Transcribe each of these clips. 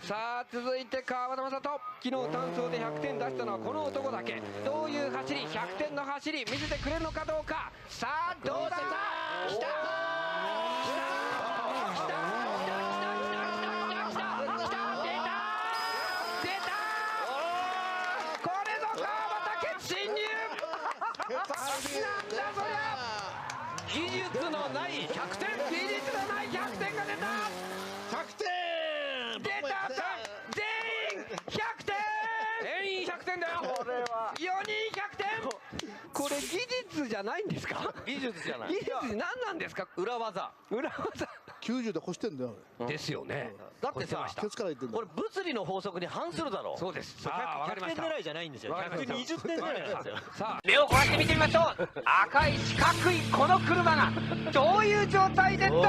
さあ続いて川端正人、昨日単走で100点出したのはこの男だけ。どういう走り、100点の走り見せてくれるのかどうか。さあどうだ、さあ来たこれぞ川端決進入。なんだそりゃ、技術のない100点、技術のない100点が出た。100点出た。全員100点、全員100点だよ。これは4人100点。これ技術じゃないんですか。技術じゃない、技術何なんですか。裏技90で越してんだよ。ですよね。だってさ、ケツから言ってんだこれ物理の法則に反するだろ。そうです。さあ分かりました。100点狙いじゃないんですよ。120点狙いなんですよ。さあ目をこうやって見てみましょう。赤い四角いこの車がどういう状態でダメだ。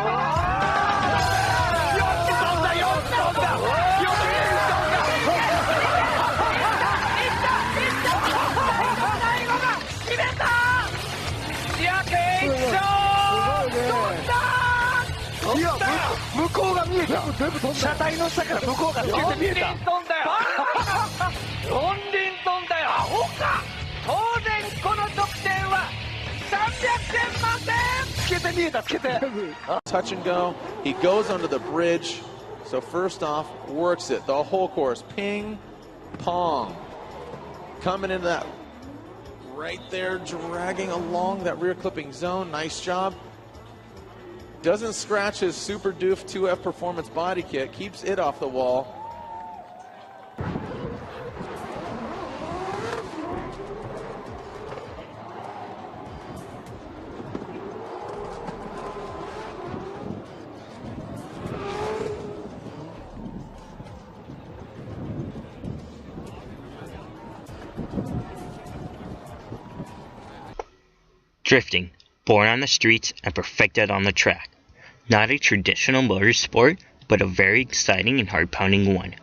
いや、向こうが見えた。車体の下から向こうが抜けて見えた。トンだよ。ロンリントンだよ。アホか。当然この得点は300点満点。つけて見えた、つけて。Touch and go. He goes under the bridge. So first off, works it the whole course. Ping, pong. Coming into that right there, dragging along that rear clipping zone. Nice job. Doesn't scratch his Super Doof 2F Performance body kit. Keeps it off the wall. Drifting, born on the streets and perfected on the track. Not a traditional motorsport, but a very exciting and heart-pounding one.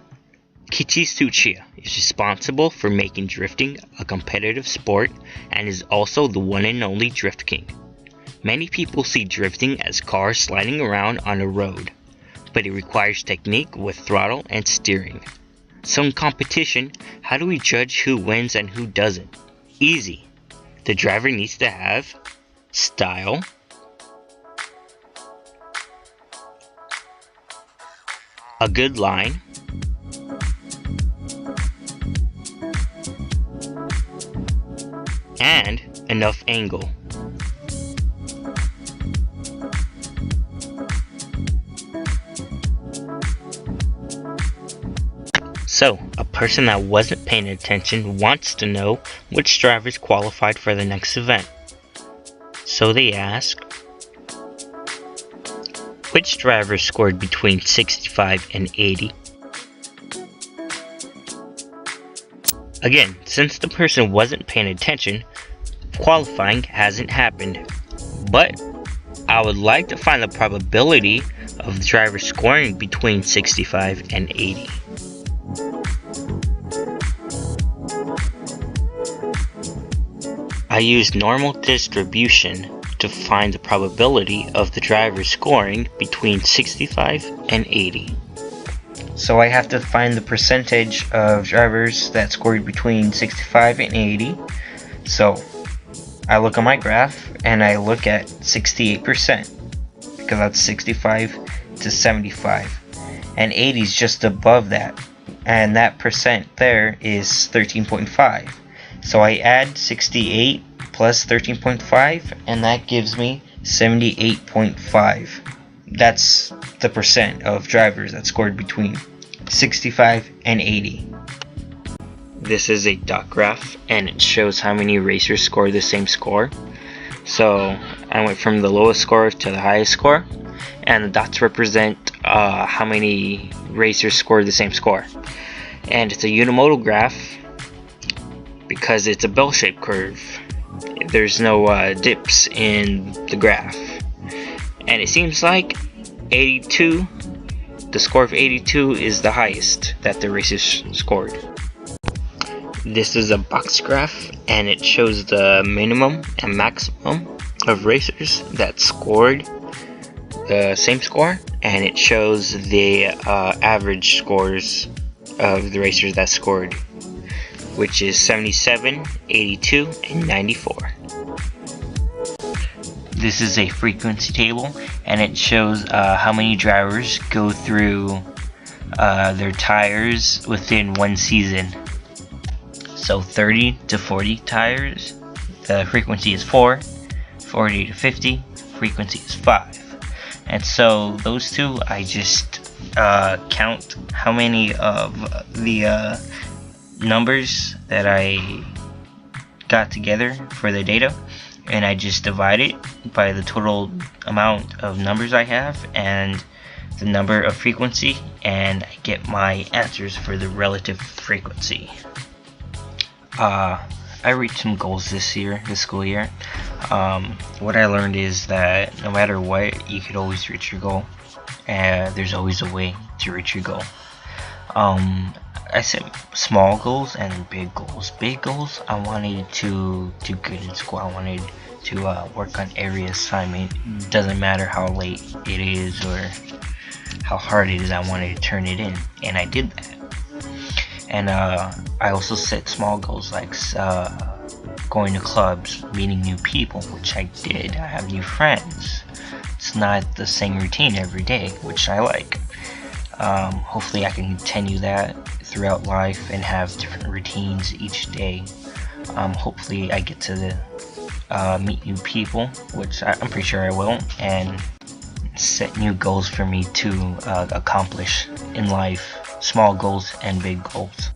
Kichi Tsuchiya is responsible for making drifting a competitive sport and is also the one and only Drift King. Many people see drifting as cars sliding around on a road, but it requires technique with throttle and steering. So in competition, how do we judge who wins and who doesn't? Easy. The driver needs to have style, a good line, and enough angle. So, a person that wasn't paying attention wants to know which drivers qualified for the next event. So they ask, which drivers scored between 65 and 80? Again, since the person wasn't paying attention, qualifying hasn't happened. But I would like to find the probability of the driver scoring between 65 and 80. I used normal distribution to find the probability of the driver scoring between 65 and 80. So I have to find the percentage of drivers that scored between 65 and 80. So I look on my graph and I look at 68%, because that's 65 to 75, and 80 is just above that, and that percent there is 13.5. So I add 68 plus 13.5, and that gives me 78.5. That's the percent of drivers that scored between 65 and 80. This is a dot graph, and it shows how many racers scored the same score. So I went from the lowest score to the highest score, and the dots represent how many racers scored the same score. And it's a unimodal graph because it's a bell-shaped curve. There's no dips in the graph. And it seems like 82, the score of 82 is the highest that the racers scored. This is a box graph, and it shows the minimum and maximum of racers that scored the same score, and it shows the average scores of the racers that scored, which is 77, 82, and 94. This is a frequency table, and it shows how many drivers go through their tires within one season. So 30 to 40 tires, the frequency is 4, 40 to 50, frequency is 5. And so those two, I just count how many of the numbers that I got together for the data, and I just divide it by the total amount of numbers I have and the number of frequency, and I get my answers for the relative frequency. I reached some goals this school year. What I learned is that no matter what, you could always reach your goal, and there's always a way to reach your goal. I set small goals and big goals. Big goals, I wanted to do good in school. I wanted to work on every assignment. Doesn't matter how late it is or how hard it is, I wanted to turn it in, and I did that. And I also set small goals like going to clubs, meeting new people, which I did. I have new friends. It's not the same routine every day, which I like. Hopefully I can continue that throughout life and have different routines each day. Hopefully I get to meet new people, which I'm pretty sure I will, and set new goals for me to accomplish in life. Small goals and big goals.